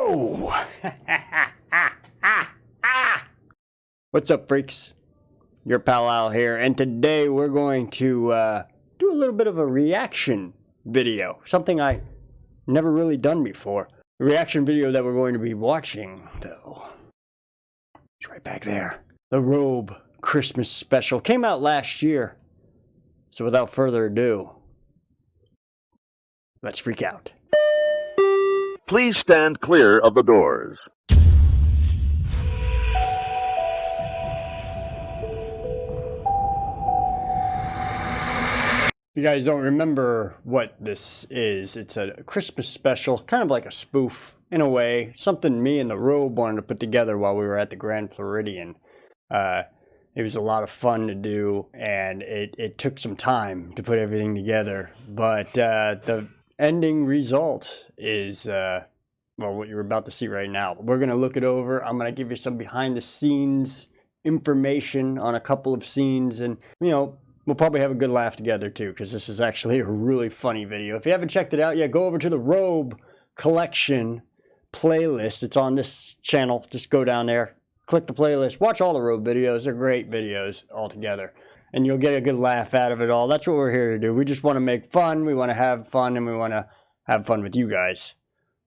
Whoa! What's up, freaks? Your pal Al here, and today we're going to do a little bit of a reaction video. Something I never really done before. The reaction video that we're going to be watching, though, it's right back there. The Robe Christmas special came out last year. So without further ado, let's freak out. Please stand clear of the doors. If you guys don't remember what this is, it's a Christmas special, kind of like a spoof in a way. Something me and the Robe wanted to put together while we were at the Grand Floridian. It was a lot of fun to do, and it took some time to put everything together. But the ending result is, well, what you're about to see right now. We're going to look it over. I'm going to give you some behind-the-scenes information on a couple of scenes, and, you know, we'll probably have a good laugh together, too, because this is actually a really funny video. If you haven't checked it out yet, go over to the Robe collection playlist. It's on this channel. Just go down there. Click the playlist, watch all the Robe videos. They're great videos altogether. And you'll get a good laugh out of it all. That's what we're here to do. We just want to make fun. We want to have fun. And we want to have fun with you guys,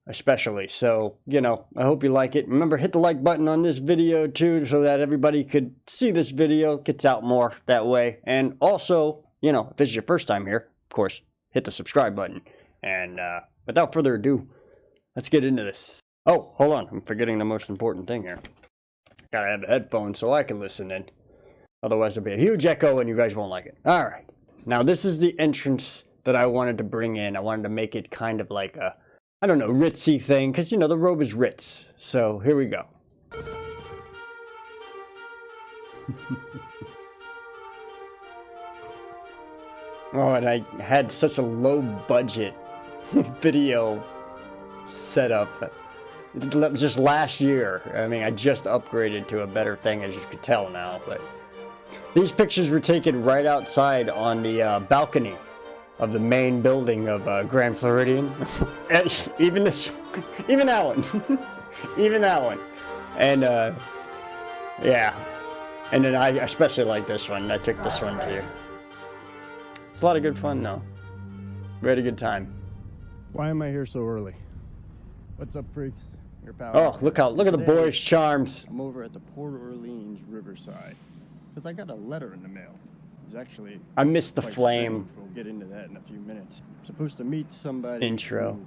especially. So, you know, I hope you like it. Remember, hit the like button on this video, too, so that everybody could see this video. It gets out more that way. And also, you know, if this is your first time here, of course, hit the subscribe button. And without further ado, let's get into this. Oh, hold on. I'm forgetting the most important thing here. Gotta have the headphones so I can listen in. Otherwise, there'll be a huge echo and you guys won't like it. Alright. Now, this is the entrance that I wanted to bring in. I wanted to make it kind of like a, I don't know, ritzy thing. Because, you know, the Robe is Ritz. So, here we go. Oh, and I had such a low budget video setup. Just last year. I mean, I just upgraded to a better thing, as you could tell now. But these pictures were taken right outside on the balcony of the main building of Grand Floridian. even that one, even that one. And yeah. And then I especially like this one. I took this one too. It's a lot of good fun, though. We had a good time. Why am I here so early? What's up, freaks? Your pal. Oh, look at the boyish charms. I'm over at the Port Orleans Riverside because I got a letter in the mail. It was actually. I missed the quite flame. strange. We'll get into that in a few minutes. I'm supposed to meet somebody. Intro.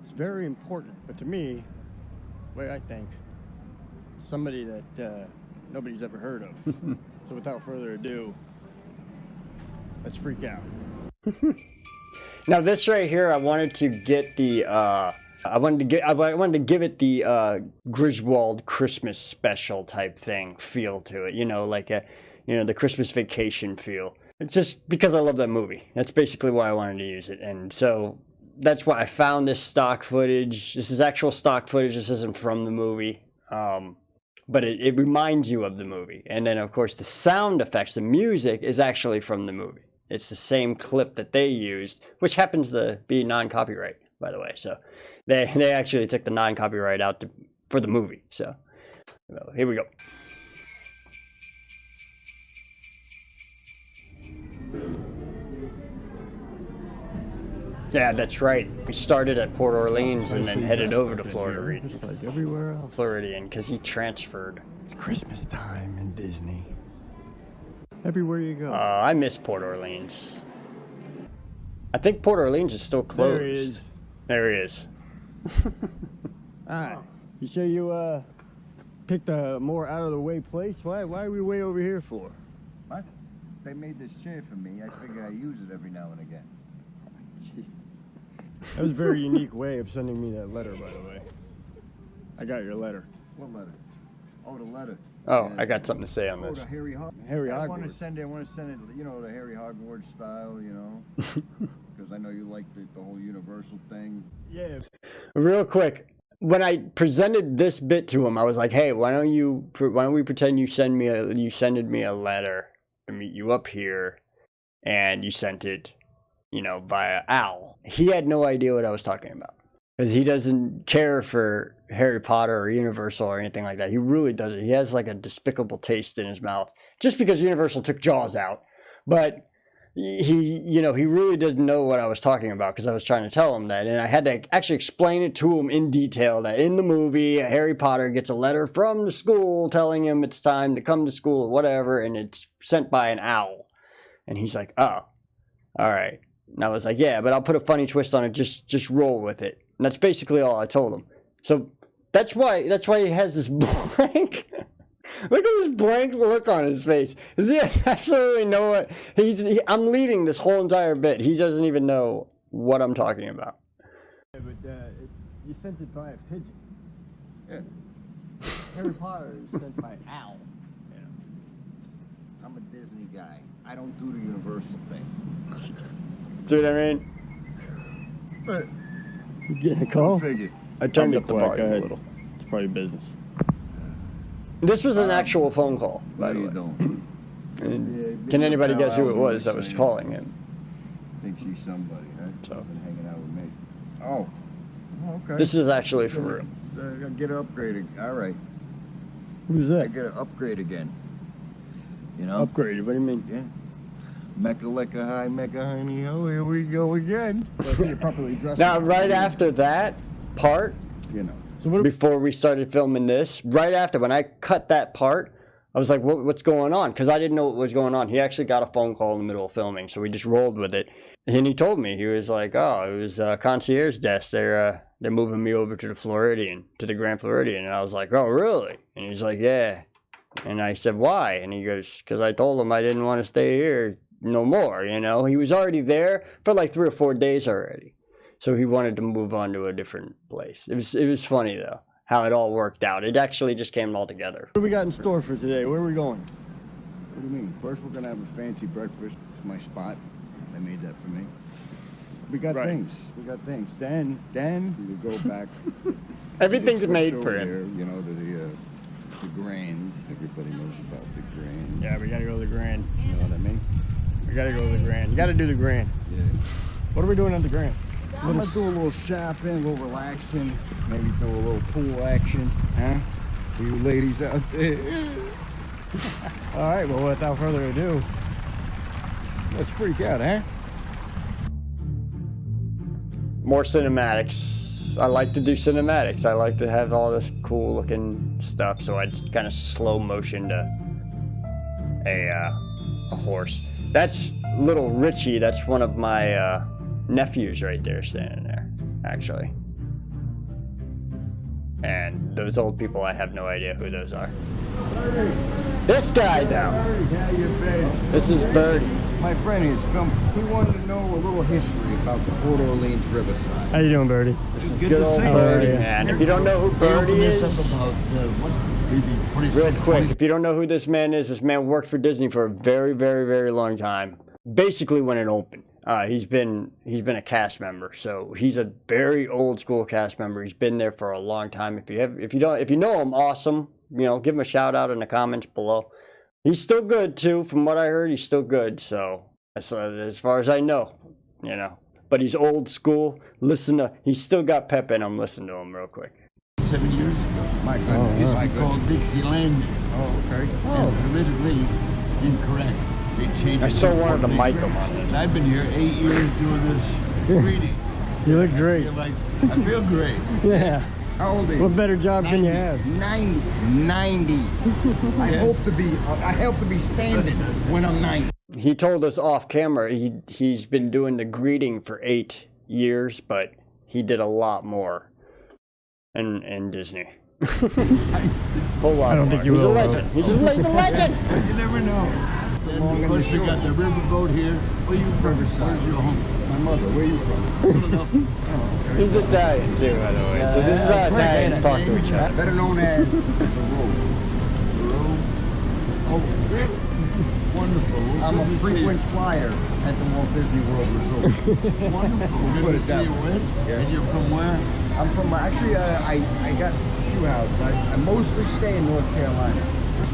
It's very important, but to me, the way I think, somebody that nobody's ever heard of. So without further ado, let's freak out. Now this right here, I wanted to get the I wanted to give it the Griswold Christmas special type thing feel to it, you know, like a, you know, the Christmas Vacation feel. It's just because I love that movie. That's basically why I wanted to use it, and so that's why I found this stock footage. This is actual stock footage. This isn't from the movie, but it reminds you of the movie. And then of course the sound effects, the music is actually from the movie. It's the same clip that they used, which happens to be non-copyright, by the way. So they actually took the non-copyright out for the movie. So here we go. Yeah, that's right. We started at Port Orleans and then headed over to Florida. Just like everywhere else. Floridian, because he transferred. It's Christmas time in Disney. Everywhere you go. I miss Port Orleans. I think Port Orleans is still closed. There he is. There he is. Alright. You sure you picked a more out of the way place? Why are we way over here for? What? They made this chair for me. I figure I use it every now and again. Jesus. That was a very unique way of sending me that letter, by the way. I got your letter. What letter? Oh, the letter. Oh, I got something to say on Oh, this. the Harry Hogwarts. I want to send it, you know, the Harry Hogwarts style, you know. Because I know you like the whole Universal thing. Yeah. Real quick, when I presented this bit to him, I was like, "Hey, why don't we pretend you sended me a letter to meet you up here, and you sent it, you know, via Al." He had no idea what I was talking about. because he doesn't care for Harry Potter or Universal or anything like that. He really doesn't. He has like a despicable taste in his mouth just because Universal took Jaws out. But he really didn't know what I was talking about because I was trying to tell him that. And I had to actually explain it to him in detail that in the movie, Harry Potter gets a letter from the school telling him it's time to come to school or whatever. And it's sent by an owl. And he's like, oh, all right. And I was like, yeah, but I'll put a funny twist on it. Just roll with it. And that's basically all I told him. So that's why he has this blank. Look at this blank look on his face. He has absolutely no what I'm leading this whole entire bit. He doesn't even know what I'm talking about. Yeah, but you sent it by a pigeon. Yeah. Harry Potter is sent by an owl. I'm a Disney guy. I don't do the Universal thing. See what I mean? But You getting a go call? figure. I turned I'll up be the quiet, volume go a ahead. little. It's probably business. This was an actual phone call, by No, the you way. don't. And can anybody guess who it was that was calling him? I think she's somebody, huh? So. Been hanging out with me. Oh. Okay. This is actually for real. Get upgraded. All right. Who's I that? get an upgrade again. You know? Upgraded. What do you mean? Yeah. Mecca lecca hi, Mecca honey ho, here we go again. So you're properly dressed. Now, right after that part, You know. So what? before we started filming this, right after when I cut that part, I was like, what's going on? Because I didn't know what was going on. He actually got a phone call in the middle of filming, so we just rolled with it. And he told me, he was like, oh, it was a concierge desk. They're moving me over to the Floridian, to the Grand Floridian. And I was like, oh, really? And he's like, yeah. And I said, why? And he goes, because I told him I didn't want to stay here no more, you know? He was already there for like 3 or 4 days already. So he wanted to move on to a different place. It was funny, though, how it all worked out. It actually just came all together. What do we got in store for today? Where are we going? What do you mean? First, we're gonna have a fancy breakfast. It's my spot. They made that for me. We got Right. things. We got things. Then we go back. Everything's Switch made over for him. there, you know, to the Grand. Everybody knows about the Grand. Yeah, we gotta go to the Grand. You know what I mean? We gotta go to the Grand. You gotta do the Grand. Yeah. What are we doing at the Grand? I'm gonna do a little shopping, a little relaxing, maybe do a little pool action, huh? For you ladies out there. All right. Well, without further ado, Let's freak out, huh? More cinematics. I like to do cinematics. I like to have all this cool looking stuff. So I kind of slow motioned a horse. That's little Richie. That's one of my nephews right there standing there, actually. And those old people, I have no idea who those are. This guy, though. How you been? This is Birdie. My friend is from. He wanted to know a little history about the Port Orleans Riverside. how you doing, Birdie? Good old Birdie, man. If you don't know who Birdie is, real quick, if you don't know who this man is, this man worked for Disney for a very, very, very long time. Basically, when it opened, he's been a cast member, so he's a very old school cast member. He's been there for a long time. If you know him, awesome. You know, give him a shout out in the comments below. He's still good too, from what I heard. He's still good. So as far as I know, you know. But he's old school. He's still got pep in him. Listen to him real quick. 7 years ago. My goodness. This my was called goodness. Dixieland. Oh, okay. And politically incorrect. They changed I it so to wanted to Fort mic Lee. him on this. I've been here 8 years doing this reading. You look great. I feel great. Yeah. How old are you? What better job can you have? 90. I hope to be standing when I'm 90. He told us off camera he's been doing the greeting for 8 years, but he did a lot more in Disney. Whole lot I don't more. think you He's will, a though. legend. He's a legend. You never know. And of course, we got the riverboat here. Where you from? Where's your home? My mother, where you from? Philadelphia. He's Italian too, by the way. So this is how Italians talk to each other. Better known as the Robe. Oh, wonderful. Well, I'm a good to see frequent flyer at the Walt Disney World Resort. you. Wonderful. Put Good it to see that you, way. Ed. Yeah. And you're from where? I'm from, actually, I got a few houses. I mostly stay in North Carolina.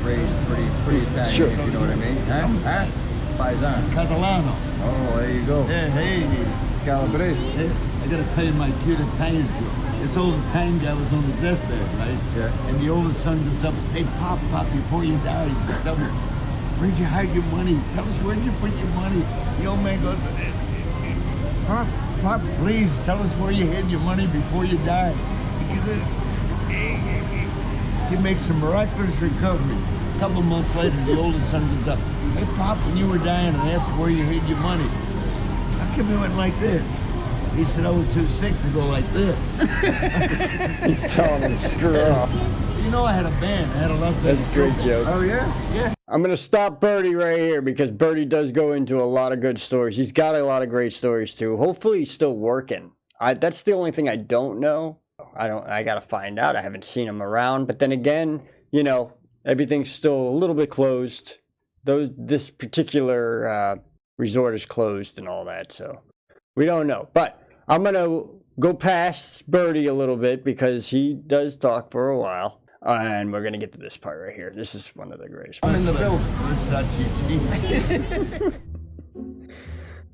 Raised pretty Italian, Sure. if you know what I mean. Huh? Paisan. Catalano. Oh, there you go. Hey, Calabrese. hey. gotta tell you my cute Italian joke. This old Italian guy was on his deathbed, right? Yeah. And the oldest son goes up and say, Pop, before you die, he said, tell me, where'd you hide your money? Tell us where'd you put your money? The old man goes, Pop, please tell us where you hid your money before you die. He makes a miraculous recovery. A couple months later, the oldest son goes up, hey, Pop, when you were dying, I asked where you hid your money. How come you went like this? He said, I was too sick to go like this. He's telling him to screw off. You know I had a band. I had a Las Vegas. That's a great joke. Oh, yeah? Yeah. I'm going to stop Birdie right here because Birdie does go into a lot of good stories. He's got a lot of great stories too. Hopefully he's still working. That's the only thing I don't know. I got to find out. I haven't seen him around. But then again, you know, everything's still a little bit closed. This particular resort is closed and all that, so we don't know. But I'm going to go past Birdie a little bit because he does talk for a while. And we're going to get to this part right here. This is one of the greatest I'm parts. in the building.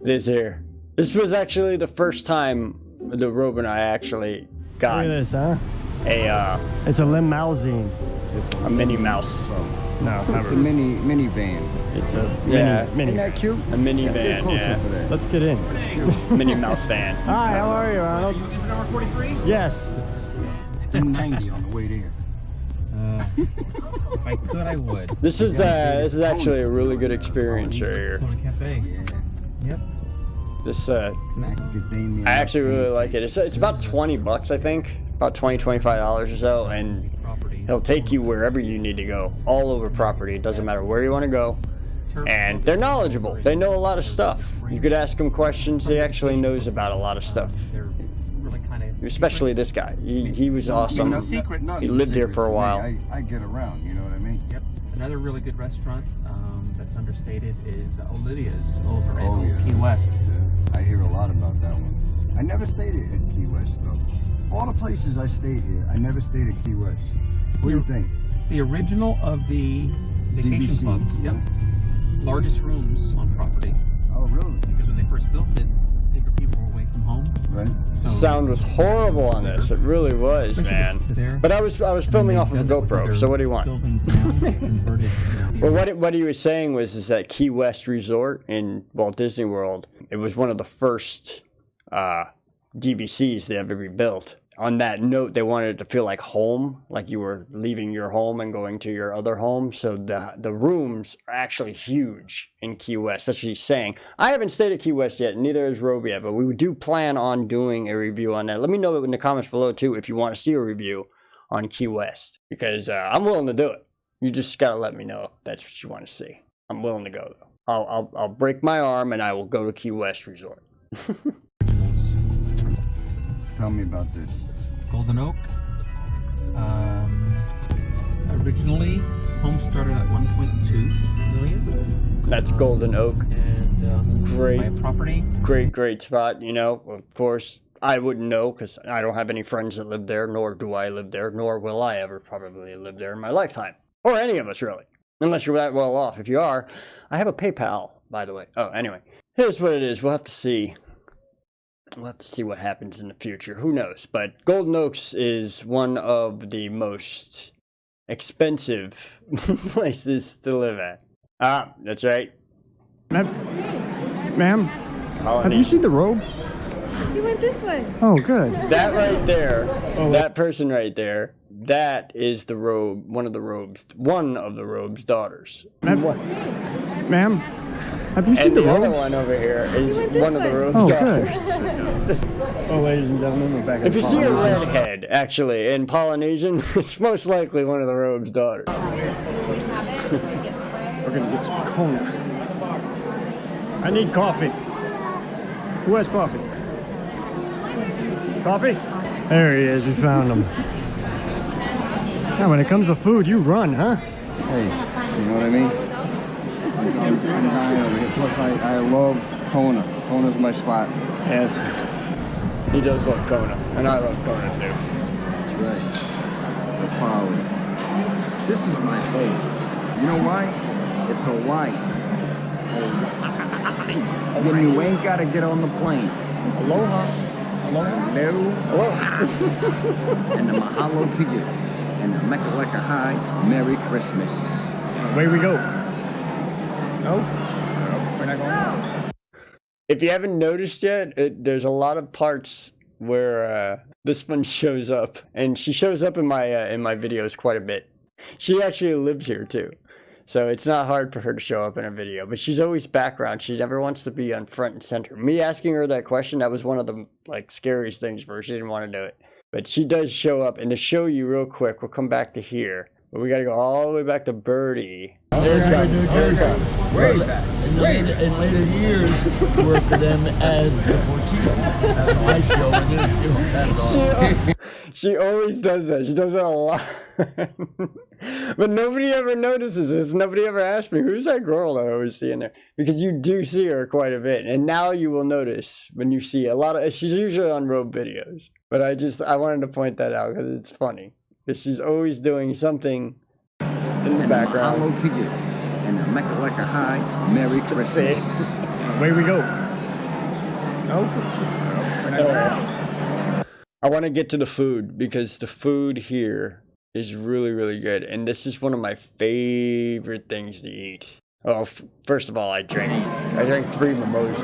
This here. This was actually the first time the Robe and I actually got Look at this, huh? a It's a limousine. It's a Minnie Mouse. No, It's a minivan. It's a mini. Isn't that cute? a minivan, Close yeah. up to that. Let's get in. Minnie Mouse van. Hi, how are you, Ronald? Number 43? Yes. 290 on the way there. If I could, I would. This is actually a really good experience right here. Kona Cafe. Yep. This Macadamia. I actually really like it. It's about $20, I think. About $25 or so, and Property. he'll take you wherever you need to go, all over property. It doesn't matter where you want to go. And they're knowledgeable. They know a lot of stuff. You could ask them questions. He actually knows about a lot of stuff. They're really kind of. Especially this guy. He was awesome. Nothing's He lived a here secret for a to me. while. I get around, you know what I mean? Yep. Another really good restaurant that's understated is Olivia's over Oh, in yeah. Key West. I hear a lot about that one. I never stayed at Key West, though. All the places I stayed here, I never stayed at Key West. What do you think? It's the original of the vacation DVC, clubs. Yep. yeah. Largest rooms on property. Oh, really? Because when they first built it, bigger people were away from home. Right. So Sound was horrible on this. It really was, man. There. But I was filming off of a GoPro. So what do you want? Buildings now converted. Well, what he was saying was that Key West Resort in Walt Disney World, it was one of the first DVCs they ever rebuilt. On that note, they wanted it to feel like home, like you were leaving your home and going to your other home. So the rooms are actually huge in Key West. That's what he's saying. I haven't stayed at Key West yet, neither has Robe yet, but we do plan on doing a review on that. Let me know in the comments below, too, if you want to see a review on Key West, because I'm willing to do it. You just got to let me know if that's what you want to see. I'm willing to go, though. I'll break my arm and I will go to Key West Resort. Tell me about this. Golden Oak. Originally, home started at 1.2 million. That's Golden Oak. And Great. my property. Great spot. You know, of course, I wouldn't know because I don't have any friends that live there, nor do I live there, nor will I ever probably live there in my lifetime. Or any of us, really. Unless you're that well off. If you are, I have a PayPal, by the way. Oh, anyway. Here's what it is. We'll have to see. We'll have to see what happens in the future. Who knows? But Golden Oaks is one of the most expensive places to live at. Ah, that's right. Ma'am, have you Colony. seen the Robe? You went this way. Oh, good. That right there, that person right there, that is the Robe, one of the Robe's daughters. Ma'am, have you seen And the the other Robe? one over here is went this one of the way. Robe's Oh, daughters. Oh, ladies and gentlemen, we're back. If you see a redhead, actually, in Polynesian, it's most likely one of the Robe's daughters. We're gonna get some Kona. I need coffee. Who has coffee? Coffee? There he is. We found him. Now, when it comes to food, you run, huh? Hey, you know what I mean? I'm dying over here. Plus, I love Kona. Kona's my spot. Yes. He does love Kona, and I love Kona too. That's right. The quality. This is my home. You know why? It's Hawaii. Then you ain't gotta get on the plane. Aloha. Hello? And the mahalo to you. And the mecca lecca high. Merry Christmas. Away we go. No? We're not going. If you haven't noticed yet, there's a lot of parts where this one shows up, and she shows up in my videos quite a bit. She actually lives here too, so it's not hard for her to show up in a video. But she's always background. She never wants to be on front and center. Me asking her that question, that was one of the scariest things for her. She didn't want to do it, but she does show up. And to show you real quick, we'll come back to here. But we got to go all the way back to Birdie. There's Way back. In later years, worked for them as the Portuguese. That's my show. That's all. She always does that. She does that a lot. But nobody ever notices this. Nobody ever asks me, who's that girl that I always see in there? Because you do see her quite a bit. And now you will notice when you see a lot of, she's usually on Robe videos. But I wanted to point that out because it's funny. Because she's always doing something in the background. Mahalo to you. And the mecca lecca high. Merry Christmas. Away we go. No? We're not going. I want to get to the food because the food here is really, really good. And this is one of my favorite things to eat. Well, first of all, I drank 3 mimosas.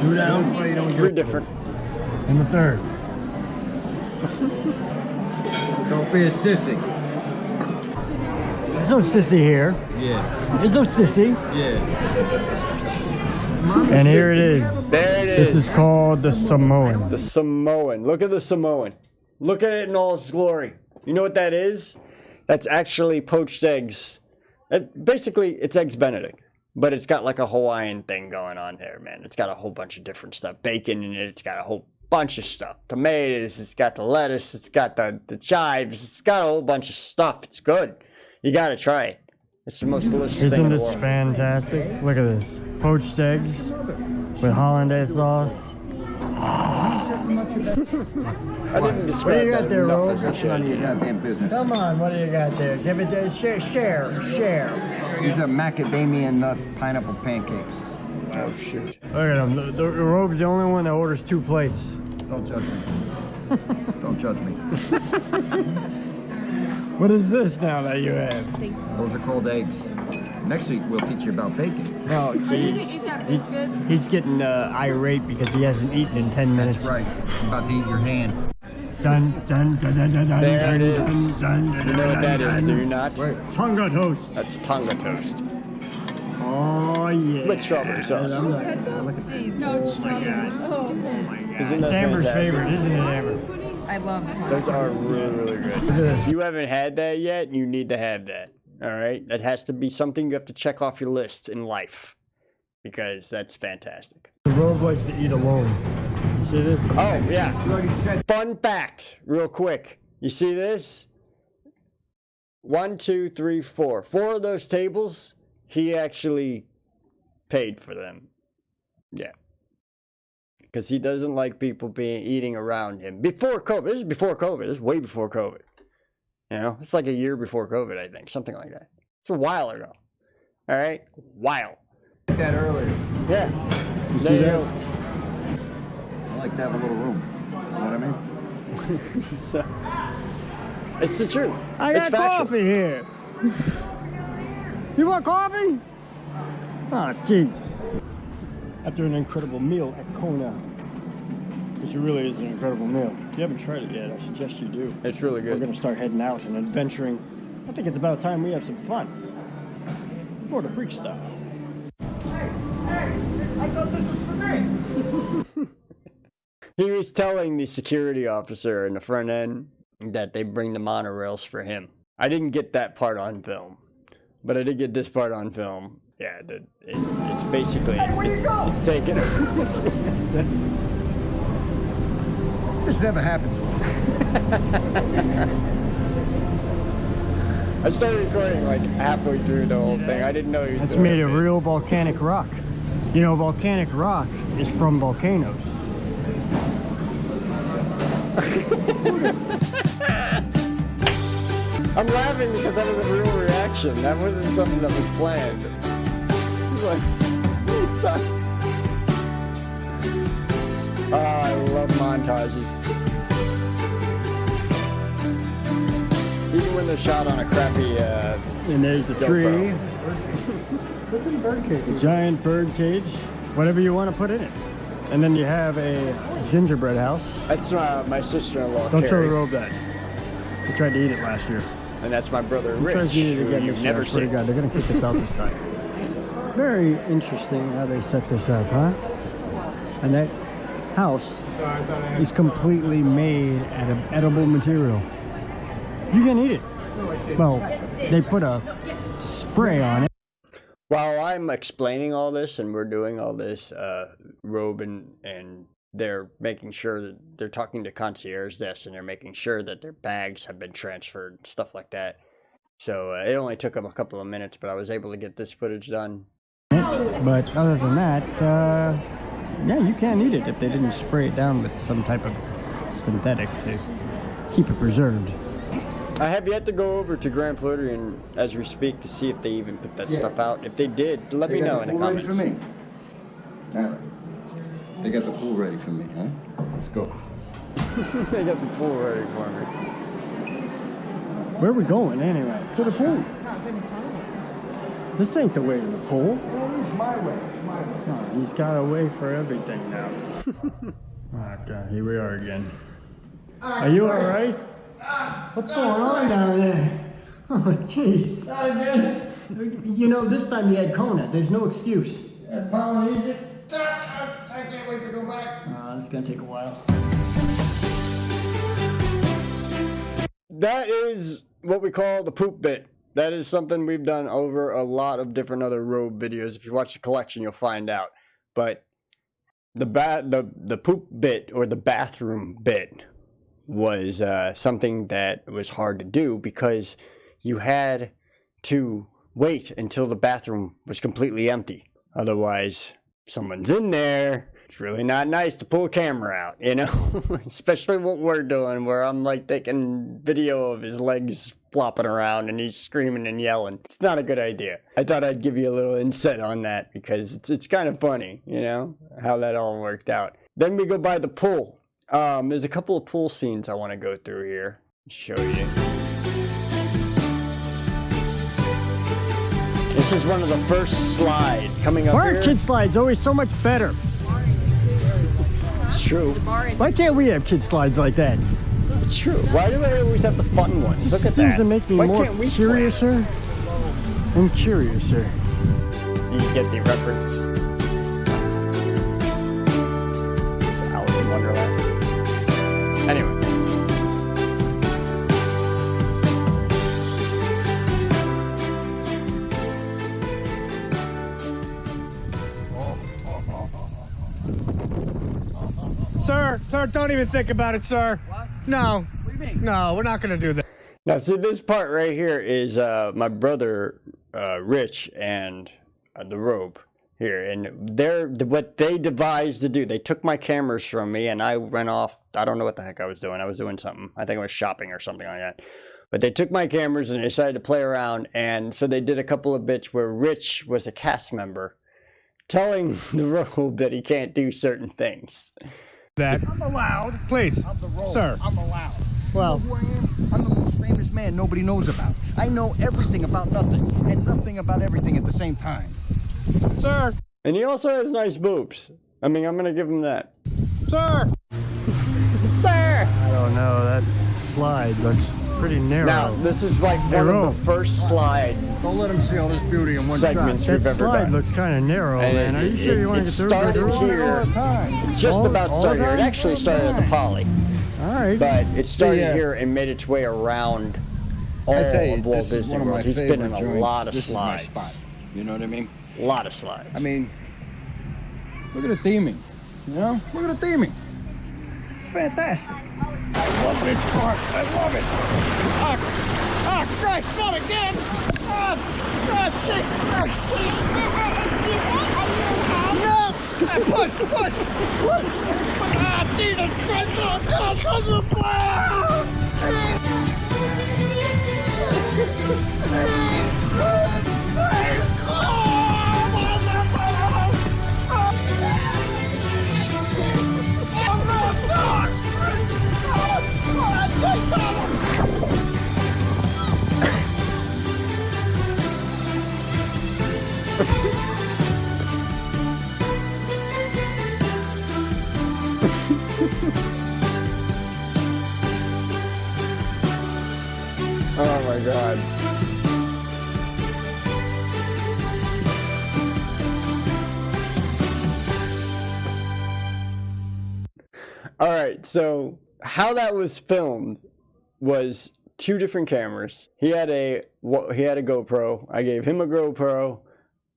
2 down. 3 different. And the third. Don't be a sissy. There's no sissy here. Yeah. There's no sissy. Yeah. And here it is. There it is. This is called the Samoan. The Samoan. Look at the Samoan. Look at it in all its glory. You know what that is? That's actually poached eggs. Basically, it's Eggs Benedict. But it's got like a Hawaiian thing going on there, man. It's got a whole bunch of different stuff. Bacon in it. It's got a whole bunch of stuff. Tomatoes. It's got the lettuce. It's got the chives. It's got a whole bunch of stuff. It's good. You gotta try it. It's the most delicious thing in the world. Isn't this fantastic? Look at this. Poached eggs with hollandaise sauce. I didn't describe What do you got that there, enough Robe? as I should. None of your goddamn business. Come on, what do you got there? Give it there. Share. These are macadamia nut pineapple pancakes. Oh, shoot. Look at him. The Robe's the only one that orders 2 plates. Don't judge me. Don't judge me. What is this now that you have? Those are called eggs. Next week we'll teach you about bacon. No, he's getting irate because he hasn't eaten in 10 minutes. That's right. I'm about to eat your hand. Dun dun dun dun dun dun There it dun, is. dun, dun, You know what that is, do you not? Tonga toast. That's Tonga toast. Oh yeah. With strawberry sauce. No, it's strawberry. Oh, Isn't that It's Amber's fantastic? favorite, isn't it, Amber? I love it. Those are really, really good. If you haven't had that yet, you need to have that. All right? That has to be something you have to check off your list in life. Because that's fantastic. The Robe likes to eat alone. You see this? Oh, yeah. Fun fact, real quick. You see this? 1, 2, 3, 4. 4 of those tables, he actually paid for them. Yeah. Because he doesn't like people eating around him. Before COVID. This is before COVID. This is way before COVID. You know? It's like a year before COVID, I think. Something like that. It's a while ago. All right? While. That earlier. Yeah. You see There you that? go. I like to have a little room. You know what I mean? So, it's the truth. I It's got factual. coffee here. You want coffee? Oh, Jesus. After an incredible meal at Kona, which really is an incredible meal. If you haven't tried it yet, I suggest you do. It's really We're good. going to start heading out and adventuring. I think it's about time we have some fun. Florida Freak style. I thought this was for me. He was telling the security officer in the front end that they bring the monorails for him. I didn't get that part on film, but I did get this part on film. Yeah, it's basically it's taken. This never happens. I started recording like halfway through the whole thing. I didn't know he was It's doing made it. of real volcanic rock. You know, volcanic rock is from volcanoes. I'm laughing because that was a real reaction. That wasn't something that was planned. He's like, what are you talking? I love montages. Even when they're shot on a crappy And there's the tree. Look at the bird cage. A giant bird cage. Whatever you want to put in it. And then you have a gingerbread house. That's my sister-in-law, Don't show Carrie. the Robe that. He tried to eat it last year. And that's my brother, He Rich, tries to eat it who again you've this year. never I swear to seen. God, they're going to kick us out this time. Very interesting how they set this up, huh? And that house is completely made out of edible material. You can eat it. Well, they put a spray on it. While I'm explaining all this and we're doing all this, Robe and they're making sure that they're talking to concierge desk and they're making sure that their bags have been transferred, stuff like that. So it only took them a couple of minutes, but I was able to get this footage done. But other than that, yeah, you can eat it if they didn't spray it down with some type of synthetic to keep it preserved. I have yet to go over to Grand Floridian as we speak to see if they even put that stuff out. If they did, let me know in the Pool ready comments. for me. All right. They got the pool ready for me, huh? Let's go. They got the pool ready for me. Where are we going anyway? To the pool. This ain't the way to the pool. That is my way. Oh, he's got a way for everything now. Okay, here we are again. Are you all right? What's going on down there? Oh, jeez. Not again. You know, this time you had Kona. There's no excuse. Polynesia. I can't wait to go back. It's gonna take a while. That is what we call the poop bit. That is something we've done over a lot of different other Robe videos. If you watch the collection, you'll find out. But the poop bit or the bathroom bit was something that was hard to do because you had to wait until the bathroom was completely empty. Otherwise, someone's in there. It's really not nice to pull a camera out, you know? Especially what we're doing, where I'm like taking video of his legs flopping around and he's screaming and yelling. It's not a good idea. I thought I'd give you a little insight on that because it's kind of funny, you know, how that all worked out. Then we go by the pool. There's a couple of pool scenes I want to go through here and show you. This is one of the first slide coming up Why here. are kid slides always so much better? It's true. Why can't we have kid slides like that? It's true. Why do they always have the fun ones? Look at Seems that. to make me Why more can't we curiouser and curiouser. You get the reference. Alice in Wonderland. Anyway. Sir, don't even think about it, sir. What? No. What do you mean? No, we're not going to do that. Now, see, this part right here is my brother, Rich, and the Robe here. And what they devised to do, they took my cameras from me, and I ran off. I don't know what the heck I was doing. I was doing something. I think I was shopping or something like that. But they took my cameras, and they decided to play around. And so they did a couple of bits where Rich was a cast member telling the Robe that he can't do certain things. That. I'm allowed. Please, I'm the Robe. sir. I'm allowed. Well, You know who I am? I'm the most famous man nobody knows about. I know everything about nothing and nothing about everything at the same time. sir, And he also has nice boobs. I mean, I'm going to give him that. sir. Sir! I don't know. That slide looks pretty narrow. Now, this is like one Robe. of the first slide Don't let them see all this beauty in one segments that we've ever slide done. looks kind of narrow, And man. Are you sure you want to get through started it? here. Just All- about all started here. It done? actually started at the Poly, All right. but it started yeah. here and made its way around all I tell you, of Walt this is Disney one of my World. He's been favorite in a joints. lot of This is my slides. spot. You know what I mean? A lot of slides. I mean, look at the theming. You know? Look at the theming. It's fantastic. I love this part. I love it. Ah, Christ, not again! Push! Ah, Jesus Christ! Oh, God, Oh my God. All right, so how that was filmed was two different cameras. He had a GoPro. I gave him a GoPro,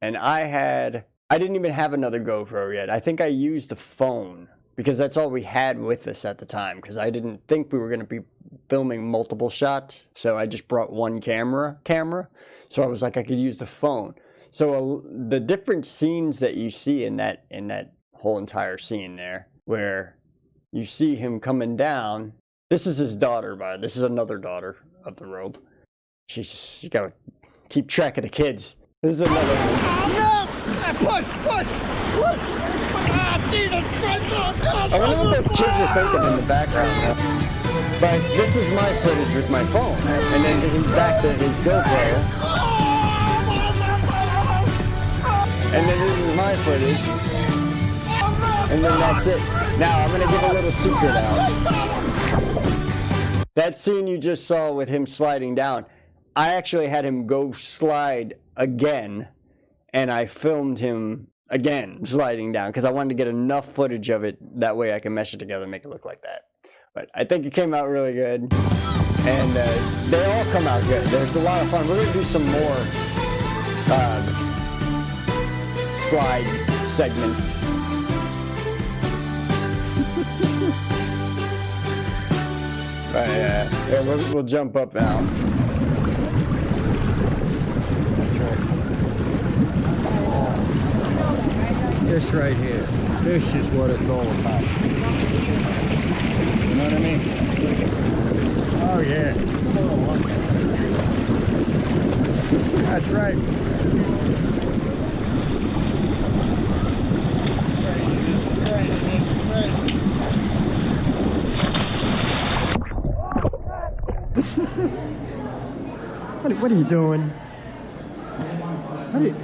and I didn't even have another GoPro yet. I think I used a phone because that's all we had with us at the time, because I didn't think we were going to be filming multiple shots. So I just brought one camera. So I was like, I could use the phone. So the different scenes that you see in that whole entire scene there, where you see him coming down. This is his daughter, this is another daughter of the Robe. You gotta keep track of the kids. This is another one. No! Push! Ah, Jesus Christ! I don't know what those kids were thinking in the background, but this is my footage with my phone. And then he's back to his GoPro. And then this is my footage. And then that's it. Now, I'm going to give a little secret out. That scene you just saw with him sliding down, I actually had him go slide again, and I filmed him again sliding down because I wanted to get enough footage of it. That way I can mesh it together and make it look like that. But I think it came out really good, and they all come out good. There's a lot of fun. We're going to do some more slide segments. But yeah, we'll jump up now. This right here. This is what it's all about. You know what I mean? Oh yeah. That's right. What are you doing?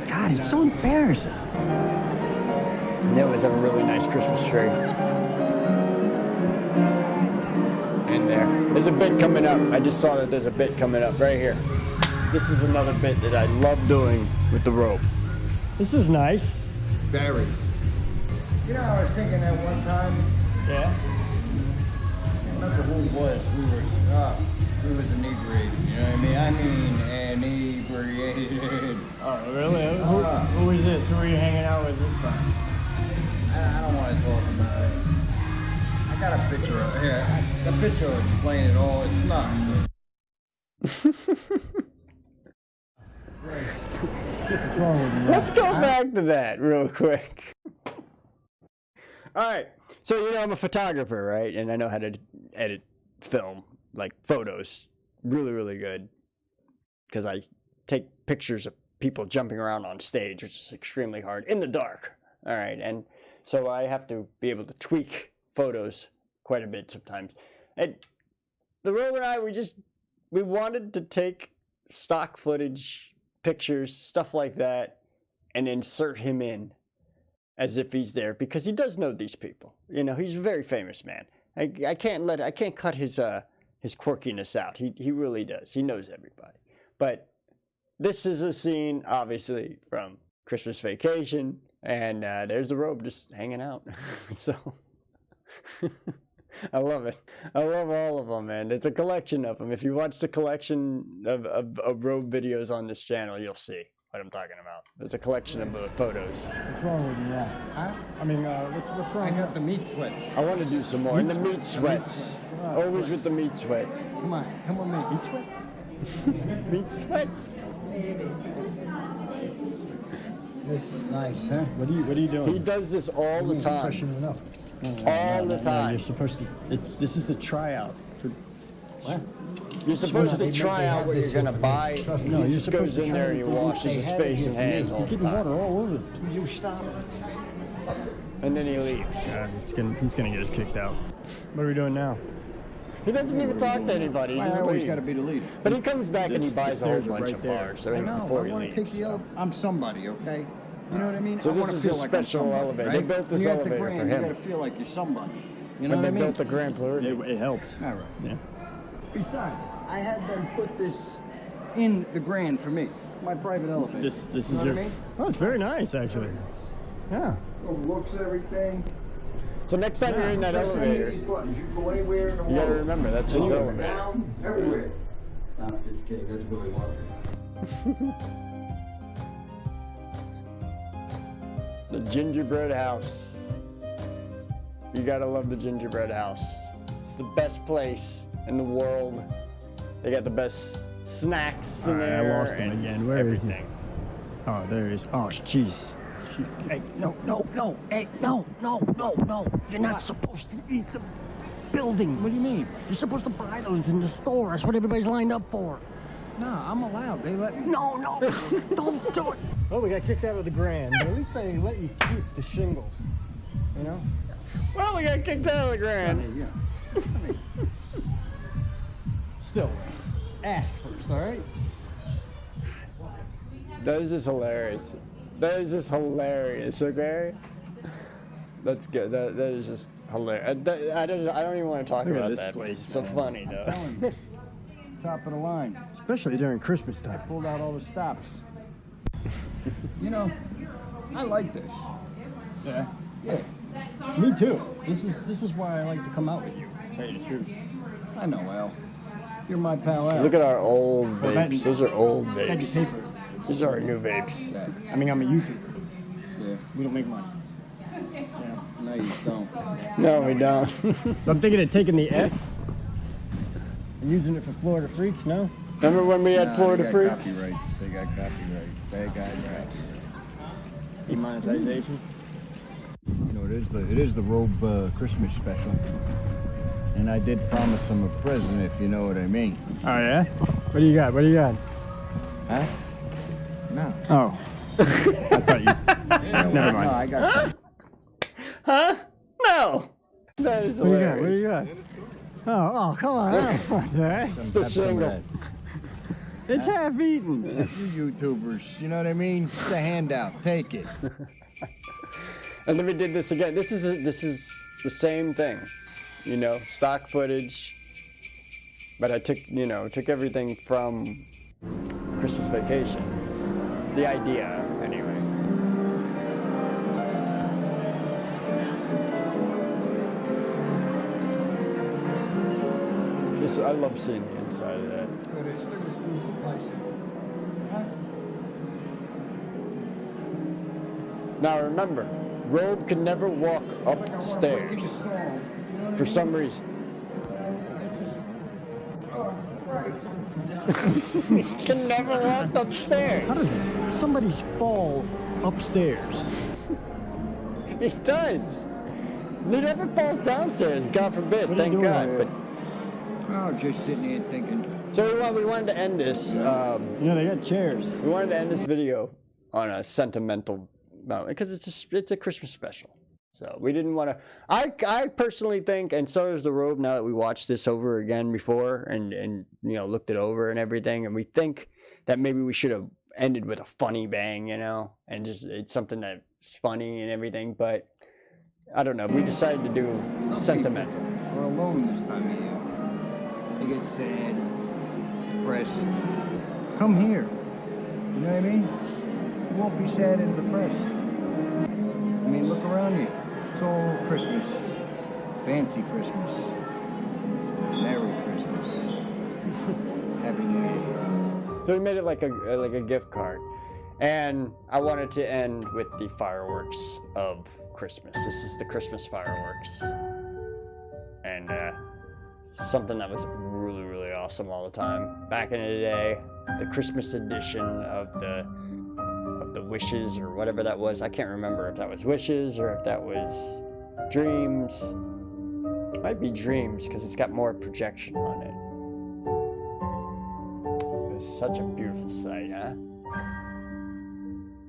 God, it's so embarrassing. That was a really nice Christmas tree. In there. There's a bit coming up. I just saw that there's a bit coming up right here. This is another bit that I love doing with the Robe. This is nice. Very. You know, I was thinking that one time. Yeah. I can't remember who it was. We was inebriated. You know what I mean? Inebriated. Oh, really? Who is this? Who are you hanging out with this time? I don't want to talk about it. I got a picture of here. The picture will explain it all. It's nuts. What's wrong with you? Let's go back to that real quick. All right. So, you know, I'm a photographer, right? And I know how to edit film, like photos, really, really good. Because I take pictures of people jumping around on stage, which is extremely hard in the dark. All right. And so I have to be able to tweak photos quite a bit sometimes. And the Robe and I, we wanted to take stock footage, pictures, stuff like that, and insert him in as if he's there, because he does know these people. You know, he's a very famous man. I can't cut his quirkiness out. He really does. He knows everybody. But this is a scene, obviously, from Christmas Vacation, and there's the Robe just hanging out. So I love it. I love all of them, man. It's a collection of them. If you watch the collection of Robe videos on this channel, you'll see what I'm talking about. There's a collection of photos. What's wrong with you now? Huh? I mean, what's wrong? I got the meat sweats. I want to do some more. And the meat sweats. Always with the meat sweats. Come on, come on, meat sweats. Meat sweats. This is nice, huh? What are you doing? He does this all the time. Freshen it up. All the time. You're supposed to. This is the tryout. What? You're supposed to try out what you're gonna buy. No, He you're just supposed goes to in there and he washes his face and hands all You're the getting water time. all over. You stop. And then he leaves. God, he's gonna get us kicked out. What are we doing now? He doesn't even talk to anybody. He Why just I always leaves. got to be the leader. But he comes back and he The buys a whole stairs are bunch right of there. bars. So I know. before I he want to leaves. take the elevator. I'm somebody, okay? You know what I mean? So I this want to is feel his like I'm special somebody, elevator. right? They built this when you're at the elevator for Grand, him. You got to feel like you're somebody. You know When what they I mean? built the Grand Floridian. It helps. All right. Yeah. Besides, I had them put this in the Grand for me. My private elevator. This you is know your. what I mean? Oh, it's very nice actually. Yeah. Looks everything. So next time you're in that Press any of elevator, these buttons. You can go anywhere in the world. you gotta remember that's his Anywhere, elevator. down, everywhere. Nah, just kidding. That's Willy Wonka. The gingerbread house. You gotta love the gingerbread house. It's the best place in the world. They got the best snacks in Alright, I there. lost him and again. Where is he? everything. Oh, there he is. Oh, jeez. Hey, no. Hey, no. You're not supposed to eat the building. What do you mean? You're supposed to buy those in the store. That's what everybody's lined up for. Nah, I'm allowed. They let me. No, don't do it. Oh, we got kicked out of the Grand. But at least they let you keep the shingle. You know? Well, we got kicked out of the Grand. Still, ask first, all right? That is just hilarious. That is just hilarious, okay? That's good. That is just hilarious. I don't even want to talk Look at about this that. place, It's so man. funny, though. Top of the line. Especially during Christmas time. Pulled out all the stops. You know, I like this. Yeah. Yeah. Me too. This is why I like to come out with you. To tell you the truth. I know, Al. You're my pal, Al. Look at our old Well, that- vapes. Those are old Glad you pay vapes. for it. These are our new vapes. I mean, I'm a YouTuber. Yeah. We don't make money. Yeah. No, you don't. No, we don't. So I'm thinking of taking the F and using it for Florida Freaks, no? Remember when we had Florida Freaks? Copyrights. They got copyright. They got rights. Demonetization. You know, it is the Robe Christmas special. And I did promise him a present, if you know what I mean. Oh, yeah? What do you got? Huh? No. Oh. I thought you... Never mind. No, I got some. Huh? No! That is hilarious. What do you got? Oh, come on. I don't want that. It's the shingle. It's half eaten. You YouTubers, you know what I mean? It's a handout. Take it. And then we did this again. This is the same thing. You know, stock footage. But I took everything from Christmas Vacation. The idea, anyway. I love seeing the inside of that. Look at this beautiful place. Now remember, Robe can never walk upstairs for some reason. He can never walk upstairs. How does somebody's fall upstairs? He does. He never falls downstairs, God forbid, What are you thank doing God. over But there? Oh, just sitting here thinking. so we wanted to end this. They got chairs. We wanted to end this video on a sentimental note because it's a Christmas special. So we didn't want to. I personally think, and so does the Robe. Now that we watched this over again before and looked it over and everything, and we think that maybe we should have ended with a funny bang, and just it's something that's funny and everything. But I don't know. We decided to do sentimental. We're alone this time of year. You get sad, depressed. Come here. You know what I mean? You won't be sad and depressed. I mean, look around you. It's all Christmas. Fancy Christmas. Merry Christmas. Happy New Year. So we made it like a gift card, and I wanted to end with the fireworks of Christmas. This is the Christmas fireworks, and something that was really, really awesome all the time. Back in the day, the Christmas edition of the Wishes or whatever that was. I can't remember if that was Wishes or if that was Dreams. It might be Dreams because it's got more projection on it. It's such a beautiful sight, huh?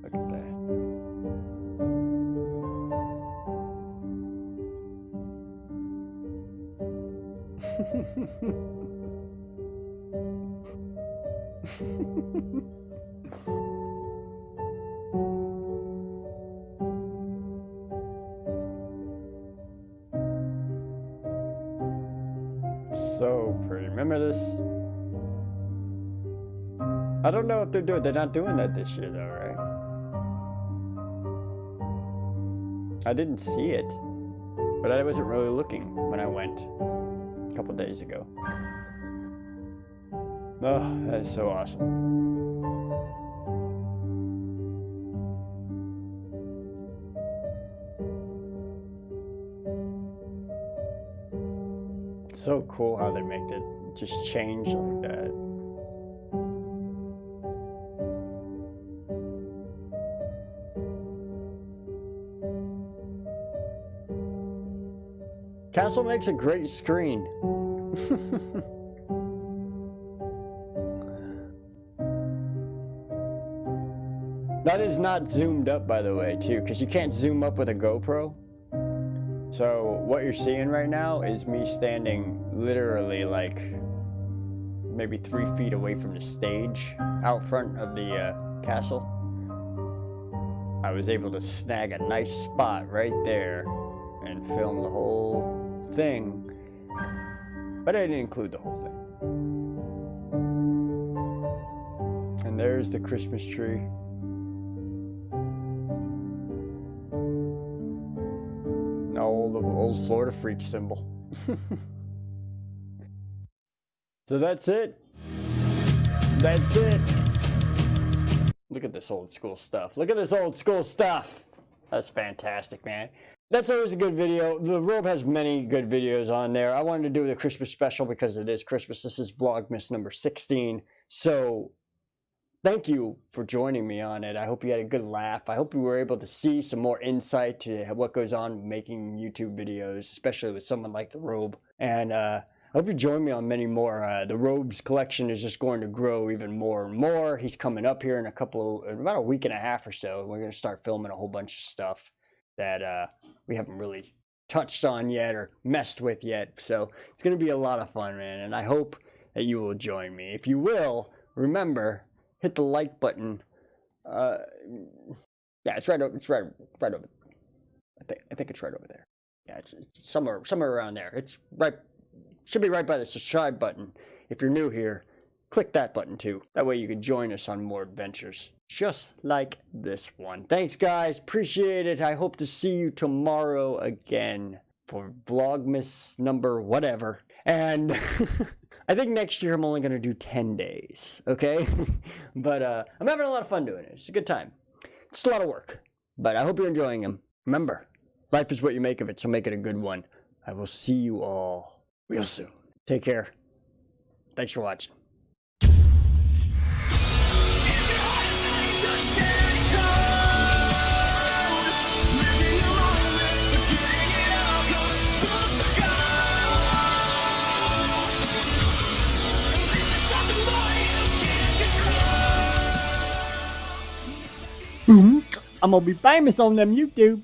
Look at that. So pretty. Remember this? I don't know if they're not doing that this year though, right? I didn't see it, but I wasn't really looking when I went a couple days ago. Oh, that is so awesome. So cool how they make it just change like that. Castle makes a great screen. That is not zoomed up, by the way, too, because you can't zoom up with a GoPro. So what you're seeing right now is me standing literally like maybe 3 feet away from the stage out front of the castle. I was able to snag a nice spot right there and film the whole thing, but I didn't include the whole thing. And there's the Christmas tree. The old Florida freak symbol. So that's it. That's it. Look at this old school stuff. Look at this old school stuff. That's fantastic, man. That's always a good video. The Robe has many good videos on there. I wanted to do the Christmas special because it is Christmas. This is Vlogmas number 16. So thank you for joining me on it. I hope you had a good laugh. I hope you were able to see some more insight to what goes on making YouTube videos, especially with someone like the Robe. And I hope you join me on many more. The Robe's collection is just going to grow even more and more. He's coming up here in about a week and a half or so. We're going to start filming a whole bunch of stuff that we haven't really touched on yet or messed with yet. So it's going to be a lot of fun, man. And I hope that you will join me. If you will, remember, hit the like button. Yeah, it's right over. It's right over. I think it's right over there. Yeah, it's somewhere around there. It's right. Should be right by the subscribe button. If you're new here, click that button too. That way you can join us on more adventures, just like this one. Thanks, guys. Appreciate it. I hope to see you tomorrow again for Vlogmas number whatever. And I think next year I'm only going to do 10 days, okay? But I'm having a lot of fun doing it. It's a good time. It's a lot of work, but I hope you're enjoying them. Remember, life is what you make of it, so make it a good one. I will see you all real soon. Take care. Thanks for watching. I'm gonna be famous on them YouTube.